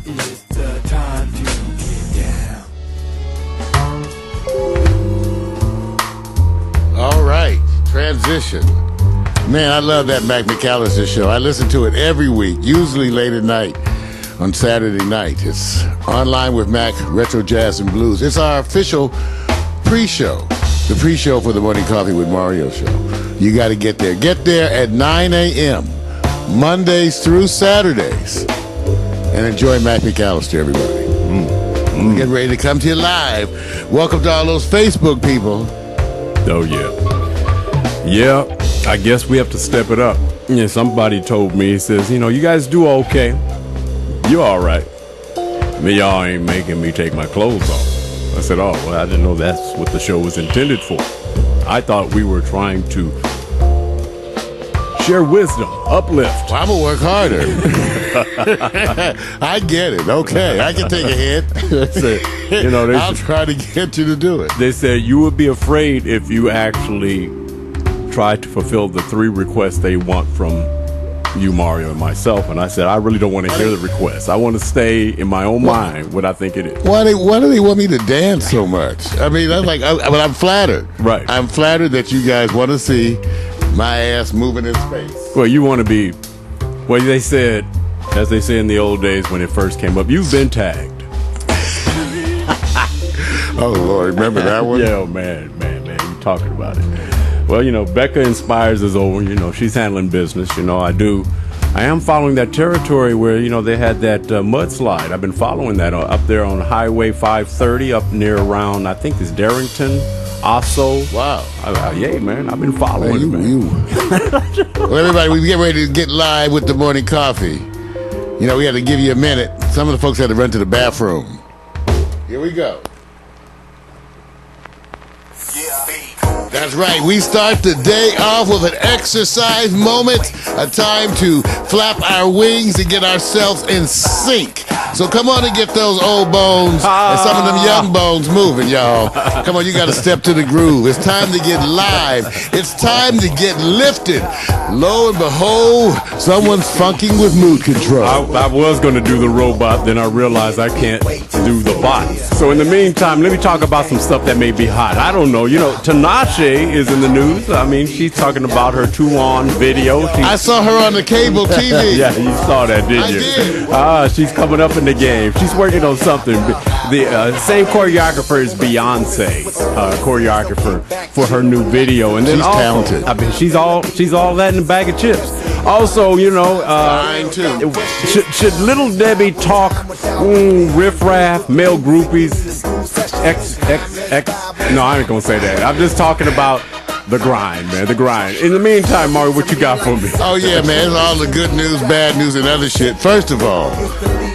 It's the time to get down. All right, transition. Man, I love that Mac McAllister show. I listen to it every week, usually late at night on Saturday night. It's Online with Mac, Retro Jazz and Blues. It's our official pre-show, the pre-show for the Morning Coffee with Mario show. You got to get there. Get there at 9 a.m., Mondays through Saturdays, and enjoy Mac McAllister, everybody. We're getting ready to come to you live. Welcome to all those Facebook people. Oh, yeah. Yeah, I guess we have to step it up. Yeah, somebody told me, he says, you know, you guys do okay. You all right. Me, y'all ain't making me take my clothes off. I said, oh, well, I didn't know that's what the show was intended for. I thought we were trying to share wisdom, uplift. Well, I'm going to work harder. I get it. Okay, I can take a hit. You know, I'll try to get you to do it. They said you would be afraid if you actually tried to fulfill the 3 requests they want from you, Mario, and myself. And I said, I really don't want to hear the requests. I want to stay in my own mind what I think it is. Why do they want me to dance so much? I mean, but I'm flattered. Right. I'm flattered that you guys want to see my ass moving in space. Well, you want to be, well, they said, as they say in the old days when it first came up, you've been tagged. Oh, Lord, remember that one? Yeah, man, you talking about it. Well, you know, Becca Inspires is over. You know, she's handling business. You know, I am following that territory where, you know, they had that mudslide. I've been following that up there on Highway 530 up near around, I think it's Darrington, Osso. Wow. Yeah, man, I've been following man. Well, everybody, we get ready to get live with the morning coffee. You know, we had to give you a minute. Some of the folks had to run to the bathroom. Here we go. That's right. We start the day off with an exercise moment, a time to flap our wings and get ourselves in sync. So come on and get those old bones and some of them young bones moving, y'all. Come on, you got to step to the groove. It's time to get live. It's time to get lifted. Lo and behold, someone's funking with mood control. I was going to do the robot, then I realized I can't do the bot. So in the meantime, let me talk about some stuff that may be hot. I don't know. You know, Tinashe is in the news. I mean, she's talking about her 2-on video. I saw her on the cable TV. Yeah, you saw that, didn't you? I did. She's coming up in the game. She's working on something. The same choreographer as Beyonce, choreographer for her new video. And then she's talented. I mean, she's all that in a bag of chips. Also, you know, mine too. Should Little Debbie talk riffraff, male groupies, X? No, I ain't gonna say that. I'm just talking about the grind, man, the grind. In the meantime, Mario, what you got for me? Oh, yeah, man, it's all the good news, bad news, and other shit. First of all,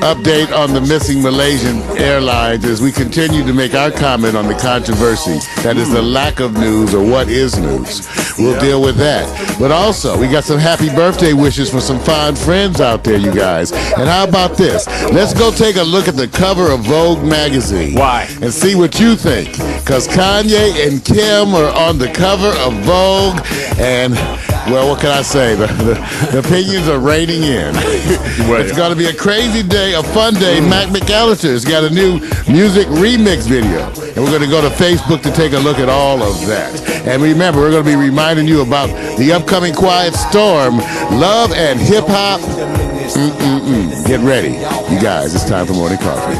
update on the missing Malaysian Airlines as we continue to make our comment on the controversy that is the lack of news or what is news. We'll deal with that. But also, we got some happy birthday wishes for some fond friends out there, you guys. And how about this? Let's go take a look at the cover of Vogue magazine. Why? And see what you think. Because Kanye and Kim are on the cover of Vogue. And, well, what can I say? The opinions are raining in. It's going to be a crazy day, a fun day. Mac McAllister's got a new music remix video. And we're going to go to Facebook to take a look at all of that. And remember, we're going to be reminding you about the upcoming Quiet Storm, Love and Hip Hop. Get ready. You guys, it's time for morning coffee.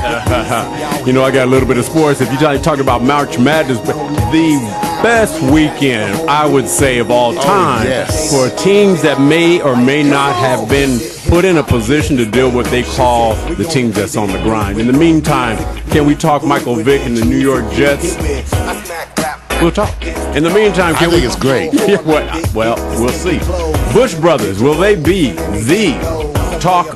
You know, I got a little bit of sports. If you're talking about March Madness, the best weekend, I would say, of all time for teams that may or may not have been put in a position to deal with what they call the teams that's on the grind. In the meantime, can we talk Michael Vick and the New York Jets? We'll talk. In the meantime, I think it's great. Well, we'll see. Bush Brothers, will they be the talk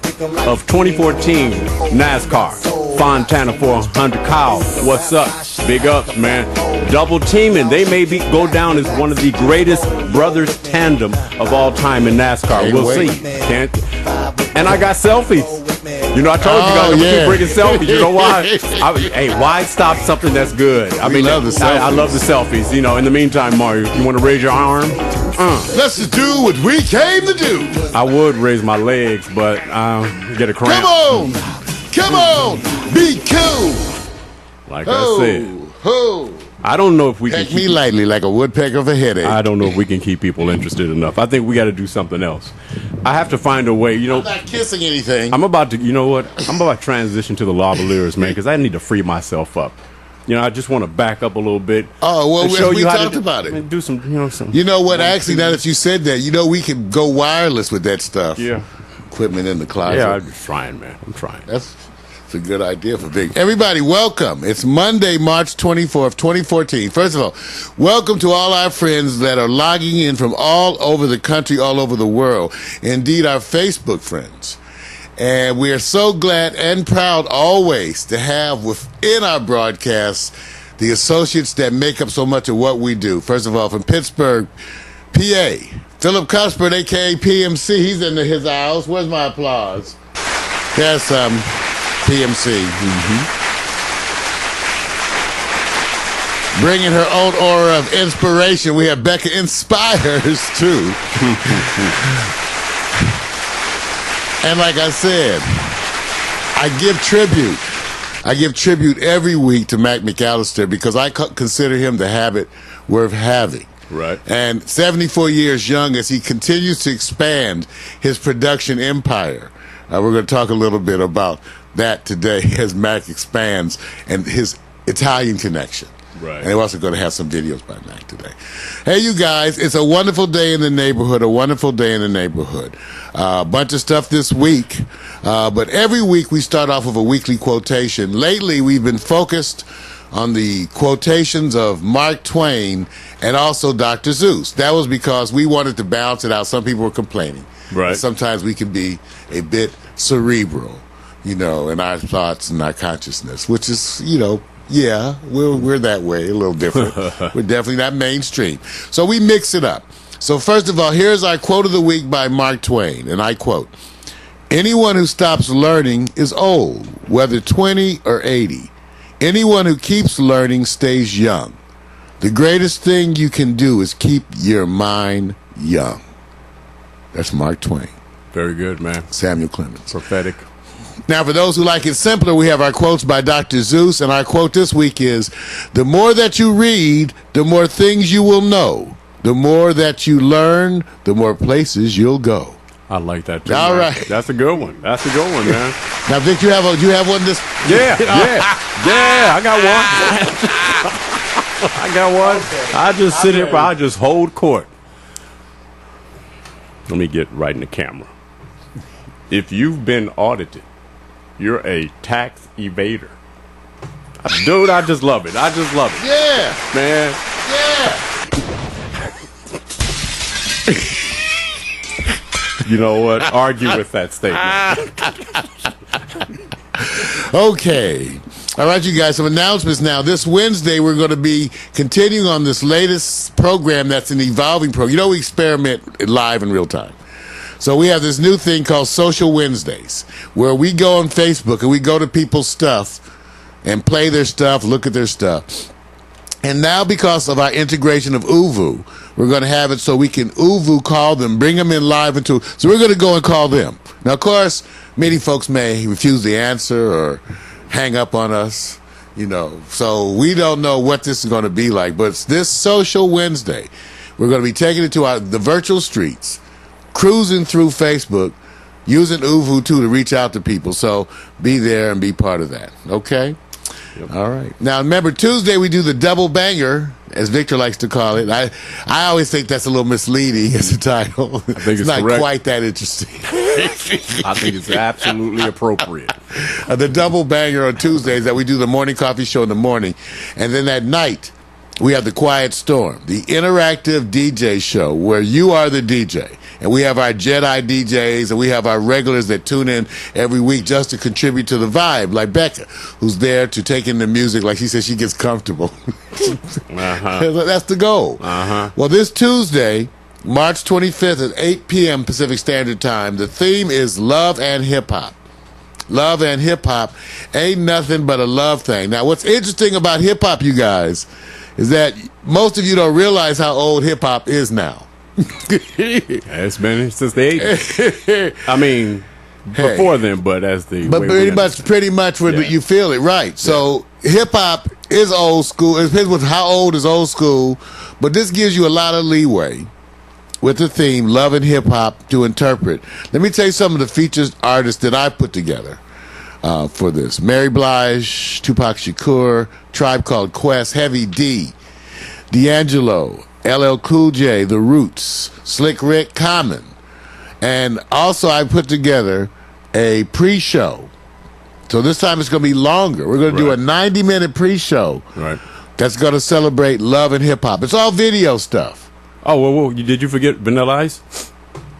of 2014 NASCAR? Fontana 400, Kyle, what's up? Big ups, man. Double teaming. They may go down as one of the greatest brothers tandem of all time in NASCAR. We'll see. And I got selfies. You know, I told you guys keep bringing selfies. You know why? Why stop something that's good? I mean, love the selfies. I love the selfies. You know, in the meantime, Mario, you want to raise your arm? Let's just do what we came to do. I would raise my legs, but get a cramp. Come on. Come on, be cool. Like I said, Ho. I don't know if we can Peck me lightly like a woodpecker of a headache. I don't know if we can keep people interested enough. I think we got to do something else. I have to find a way. I'm not kissing anything. I'm about to, you know what? I'm about to transition to the lavaliers, man, because I need to free myself up. I just want to back up a little bit. Oh, well, we talked about it. Do some, You know what? Actually, now that you said that, we can go wireless with that stuff. Yeah. Equipment in the closet. Yeah, I'm just trying, man. I'm trying. That's a good idea for Big. Everybody, welcome. It's Monday, March 24th, 2014. First of all, welcome to all our friends that are logging in from all over the country, all over the world. Indeed, our Facebook friends. And we are so glad and proud always to have within our broadcasts the associates that make up so much of what we do. First of all, from Pittsburgh, PA, Philip Cuthbert, a.k.a. PMC. He's in his house. Where's my applause? There's some PMC. Bringing her own aura of inspiration. We have Becca Inspires, too. And like I said, I give tribute every week to Mac McAllister because I consider him the habit worth having. Right. And 74 years young as he continues to expand his production empire. We're going to talk a little bit about that today as Mac expands and his Italian connection. Right. And we're also going to have some videos by Mac today. Hey, you guys, it's a wonderful day in the neighborhood, A bunch of stuff this week, but every week we start off with a weekly quotation. Lately, we've been focused on the quotations of Mark Twain and also Dr. Seuss. That was because we wanted to balance it out. Some people were complaining. Right. Sometimes we can be a bit cerebral, in our thoughts and our consciousness, which is, yeah, we're that way, a little different. We're definitely not mainstream. So we mix it up. So first of all, here's our quote of the week by Mark Twain, and I quote, "Anyone who stops learning is old, whether 20 or 80. Anyone who keeps learning stays young. The greatest thing you can do is keep your mind young." That's Mark Twain. Very good, man. Samuel Clemens. Prophetic. Now, for those who like it simpler, we have our quotes by Dr. Seuss, and our quote this week is, "The more that you read, the more things you will know. The more that you learn, the more places you'll go." I like that too. All man. right. That's a good one. Man. Now, Vic, you have one this? Yeah. I got one. I got one. Okay. I just sit here, I just hold court. Let me get right in the camera. If you've been audited, you're a tax evader. Dude, I just love it. Yeah. Man. Yeah. You know what? Argue with that statement. Okay. All right, you guys, some announcements now. This Wednesday, we're going to be continuing on this latest program that's an evolving program. We experiment live in real time. So we have this new thing called Social Wednesdays, where we go on Facebook and we go to people's stuff and play their stuff, look at their stuff. And now because of our integration of Uvu, we're going to have it so we can Uvu call them, bring them in live so we're going to go and call them. Now, of course, many folks may refuse the answer or hang up on us, so we don't know what this is going to be like, but it's this Social Wednesday. We're going to be taking it to the virtual streets, cruising through Facebook, using Uvu too to reach out to people. So be there and be part of that. Okay? Yep. All right. Now remember, Tuesday we do the double banger, as Victor likes to call it. I always think that's a little misleading as a title. I think it's not correct. Quite that interesting. I think it's absolutely appropriate. The double banger on Tuesdays that we do the morning coffee show in the morning, and then at night we have the Quiet Storm, the interactive DJ show where you are the DJ. And we have our Jedi DJs and we have our regulars that tune in every week just to contribute to the vibe, like Becca, who's there to take in the music. Like she says, she gets comfortable. That's the goal. Well, this Tuesday, March 25th at 8 p.m. Pacific Standard Time, the theme is Love and Hip Hop. Love and hip hop ain't nothing but a love thing. Now, what's interesting about hip hop, you guys, is that most of you don't realize how old hip hop is now. It's been since the 80s. I mean, Hey. before then, but as the But way pretty much when Yeah. you feel it, right? So hip hop is old school. It depends with how old is old school, but this gives you a lot of leeway with the theme "Love and Hip Hop" to interpret. Let me tell you some of the featured artists that I put together for this: Mary Blige, Tupac Shakur, Tribe Called Quest, Heavy D, D'Angelo, LL Cool J, The Roots, Slick Rick, Common. And also I put together a pre-show. So this time it's going to be longer. We're going to do a 90-minute pre-show that's going to celebrate love and hip-hop. It's all video stuff. Oh, well, did you forget Vanilla Ice?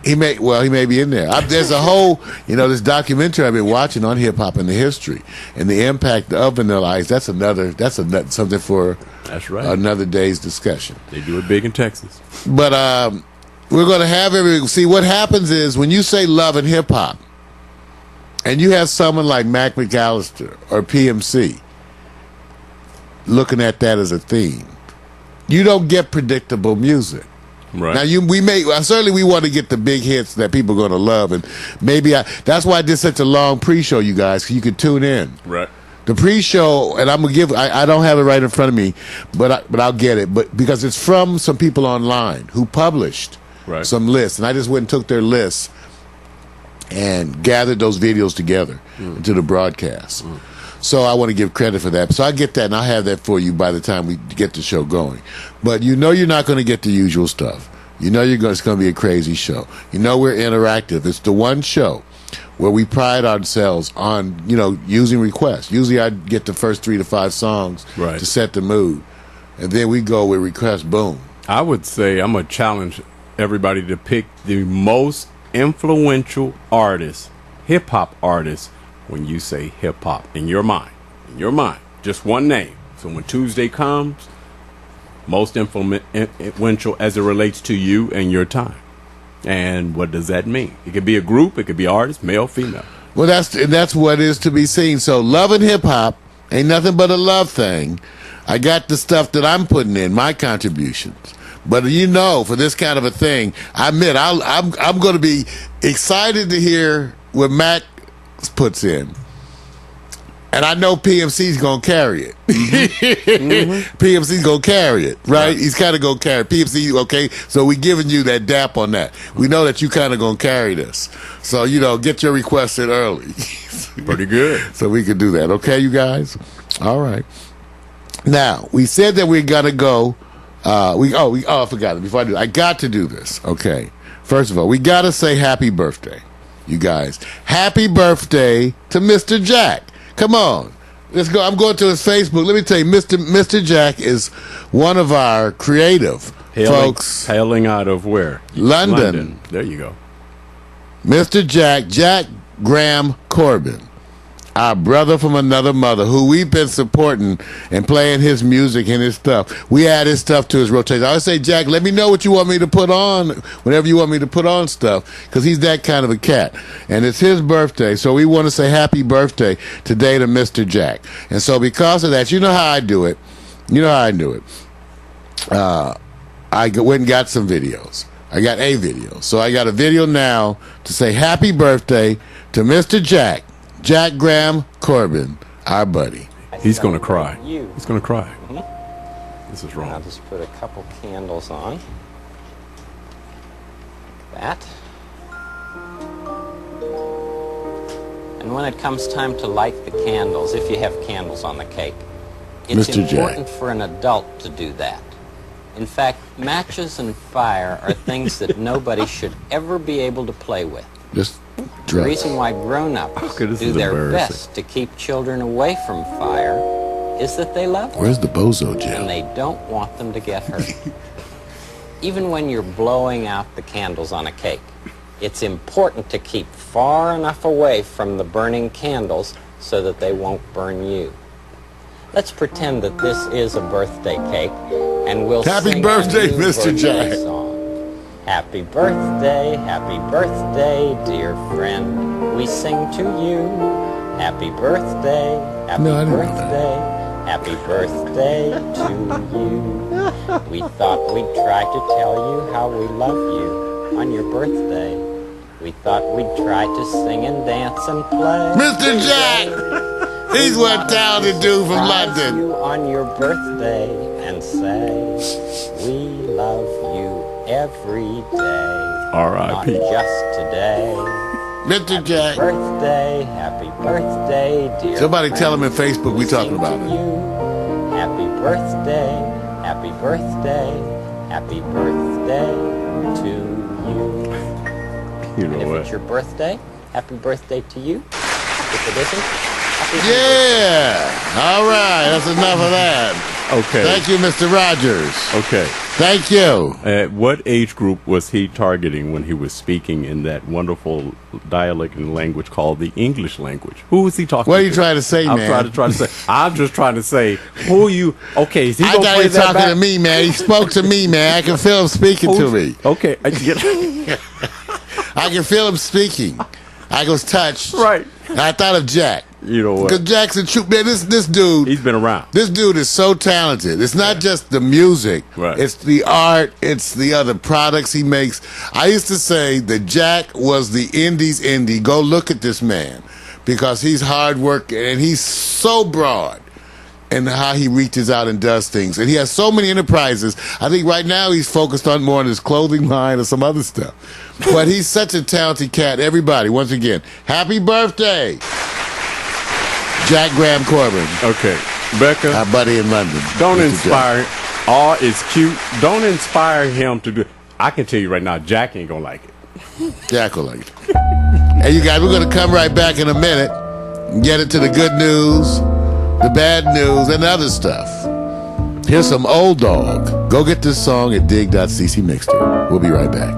He may be in there. There's a whole, this documentary I've been watching on hip-hop and the history and the impact of Vanilla Ice. That's something for another day's discussion. They do it big in Texas. But we're going to have see what happens is when you say love and hip hop and you have someone like Mac McAllister or PMC looking at that as a theme, you don't get predictable music. Right. Now certainly we want to get the big hits that people are going to love, and that's why I did such a long pre-show, you guys, so you could tune in. Right. The pre-show, and I'm gonna I don't have it right in front of me, but I'll get it. But because it's from some people online who published some lists, and I just went and took their lists and gathered those videos together into the broadcast. So I want to give credit for that. So I get that, and I'll have that for you by the time we get the show going. But you're not going to get the usual stuff. It's going to be a crazy show. We're interactive. It's the one show where we pride ourselves on, using requests. Usually I get the first 3 to 5 songs to set the mood. And then we go with requests, boom. I would say I'm going to challenge everybody to pick the most influential artist, hip-hop artist, when you say hip-hop, in your mind. Just one name. So when Tuesday comes, most influential as it relates to you and your time. And what does that mean? It could be a group, it could be artist, male, female. Well, that's what is to be seen. So love and hip-hop ain't nothing but a love thing. I got the stuff that I'm putting in, my contributions. But for this kind of a thing, I admit I'm going to be excited to hear what Mac puts in. And I know PMC's going to carry it. PMC's going to carry it, right? He's kind of going to carry it. PMC, okay, so we giving you that dap on that. We know that you kind of going to carry this. So, get your request in early. Pretty good. So we can do that. Okay, you guys? All right. Now, we said that we're going to go. I forgot it. Before I do, I got to do this. Okay. First of all, we got to say happy birthday, you guys. Happy birthday to Mr. Jack. Come on. Let's go. I'm going to his Facebook. Let me tell you, Mr. Jack is one of our creative folks. Hailing out of where? London. There you go. Mr. Jack Graham Corbin. Our brother from another mother, who we've been supporting and playing his music and his stuff. We add his stuff to his rotation. I always say, Jack, let me know what you want me to put on whenever you want me to put on stuff, because he's that kind of a cat. And it's his birthday, so we want to say happy birthday today to Mr. Jack. And so because of that, you know how I do it. I went and got some videos. I got a video. So I got a video now to say happy birthday to Mr. Jack Graham Corbin, our buddy. He's going to cry. He's going to cry. This is wrong. I'll just put a couple candles on. That. And when it comes time to light the candles, if you have candles on the cake, it's important for an adult to do that. In fact, matches and fire are things that nobody should ever be able to play with. The reason why grown-ups do their best to keep children away from fire is that they love them. Where's the bozo gel? And they don't want them to get hurt. Even when you're blowing out the candles on a cake, it's important to keep far enough away from the burning candles so that they won't burn you. Let's pretend that this is a birthday cake, and we'll sing birthday, a new Mr. Jack. song. Happy birthday, dear friend, we sing to you. Happy birthday, happy birthday to you. We thought we'd try to tell you how we love you on your birthday. We thought we'd try to sing and dance and play. Mr. Jack! He's one talented dude from London. You on your birthday and say, we love you every day. R.I.P. Not just today. Mr. Jack. Happy birthday, dear. Somebody tell him in Facebook we talking about it. Happy birthday, happy birthday, happy birthday to you. You know And if what? it's your birthday, happy birthday to you. If it isn't, happy Yeah. All right. That's enough of that. Okay. Thank you, Mr. Rogers. Okay. Thank you. What age group was he targeting when he was speaking in that wonderful dialect and language called the English language? Who was he talking to? What are you trying to say, man? I'm just trying to say, who you... Okay, is he I going to thought play he was that talking back? to me, man. He spoke to me, man. I can feel him speaking to me. Okay. I can feel him speaking. I was touched. Right. I thought of Jack. You know what? Because Jackson, man, this dude... He's been around. This dude is so talented. It's not just the music. Right. It's the art. It's the other products he makes. I used to say that Jack was the Indies indie. Go look at this man because he's hard working and he's so broad in how he reaches out and does things. And he has so many enterprises. I think right now he's focused on more on his clothing line or some other stuff. But he's such a talented cat. Everybody, once again, happy birthday, Jack Graham Corbin. Okay. Becca. Our buddy in London. Don't Mr. inspire. All is cute. Don't inspire him to do. I can tell you right now, Jack ain't gonna like it. Jack will like it. Hey, you guys, we're going to come right back in a minute and get into the good news, the bad news, and other stuff. Here's some Old Dog. Go get this song at dig.cc Mixter. We'll be right back.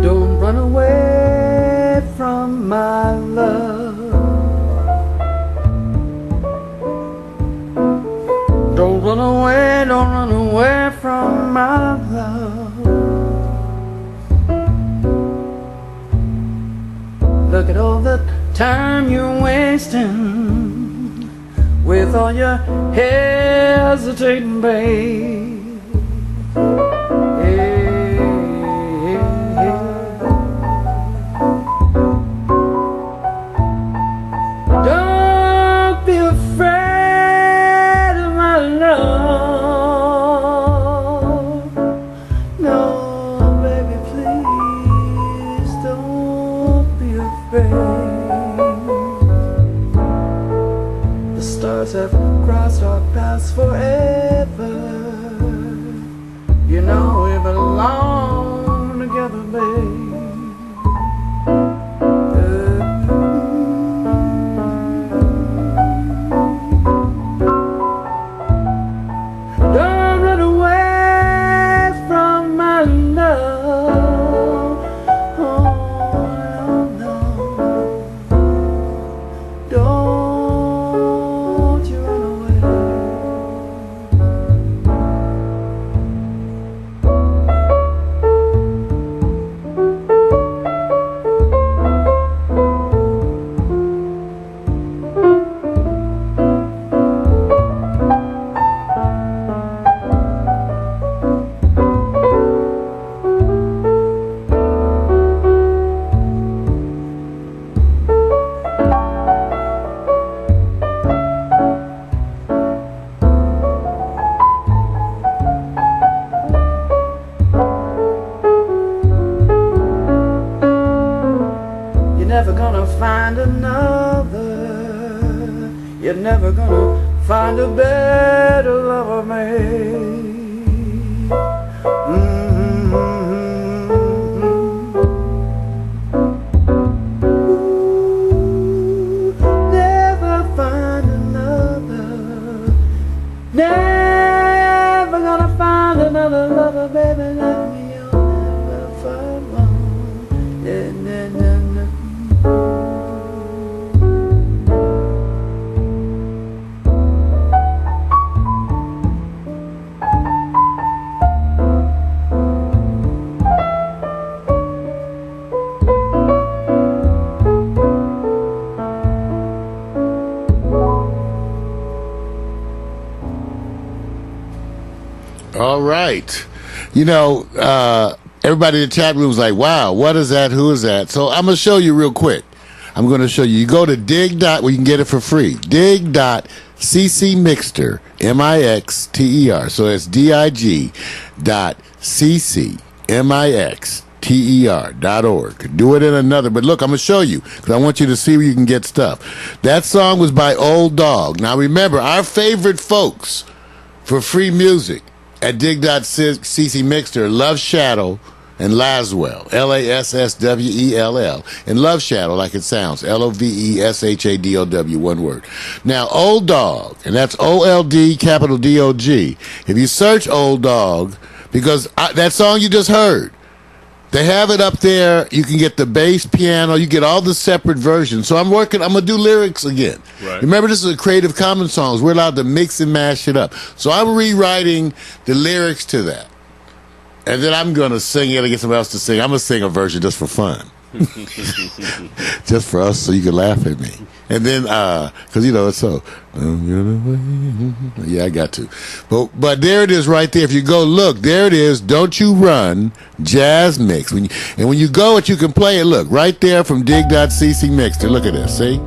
Don't run away from my love. Don't run away from my love. Look at all the time you're wasting with all your hesitating, babe. Don't be afraid of my love. No, baby, please don't be afraid. The stars have crossed our paths forever. You know we belong together, babe. Don't run away from my love. Oh, no, no. Don't you run away. You're never gonna find another. You're never gonna find a better lover, mate. Never find another. Never gonna find another lover, baby, like me. You'll never find one. Yeah, nah, nah, nah. All right. you know, everybody in the chat room was like, wow, what is that? Who is that? So I'm going to show you real quick. I'm going to show you. You go to Digg. Where you can get it for free. Digg.ccmixter, M-I-X-T-E-R. So it's dig.ccmixter.org. Do it in another. But look, I'm going to show you because I want you to see where you can get stuff. That song was by Old Dog. Now remember, our favorite folks for free music at dig.ccmixter, Love Shadow and Laswell, Lasswell, and Love Shadow, like it sounds, Loveshadw, one word. Now, Old Dog, and that's OLD, capital DOG. If you search Old Dog, because that song you just heard, they have it up there. You can get the bass, piano. You get all the separate versions. So I'm going to do lyrics again. Right. Remember, this is a Creative Commons song. We're allowed to mix and mash it up. So I'm rewriting the lyrics to that. And then I'm going to sing it and get somebody else to sing. I'm going to sing a version just for fun. Just for us so you can laugh at me. And then, because, you know, it's so, yeah, I got to. But there it is right there. If you go look, there it is. Don't You Run, Jazz Mix. When you go you can play it. Look, right there from dig.ccmixter. Look at this, see?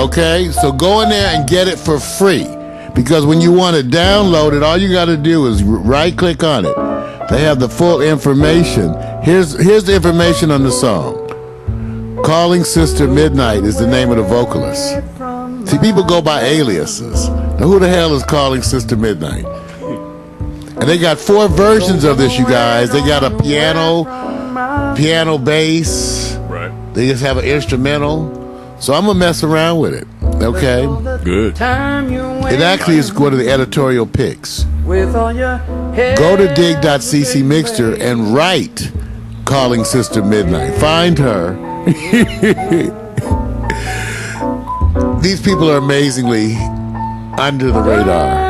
Okay, so go in there and get it for free. Because when you want to download it, all you got to do is right-click on it. They have the full information. Here's the information on the song. Calling Sister Midnight is the name of the vocalist. See, people go by aliases. Now, who the hell is Calling Sister Midnight? And they got 4 versions of this, you guys. They got a piano bass. Right. They just have an instrumental. So I'm going to mess around with it. Okay? Good. It actually is one of the editorial picks. Go to dig.ccmixter and write Calling Sister Midnight. Find her. These people are amazingly under the radar.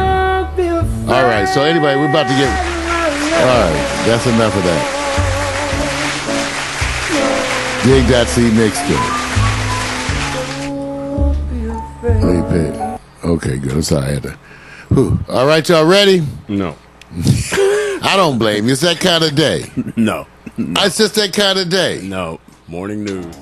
All right, so anyway, we're about to get... All right, that's enough of that. Dig.ccmixter. Okay, good. I'm sorry. I had to. Whew. All right, y'all ready? No. I don't blame you. It's that kind of day. No. It's just that kind of day. No. Morning news.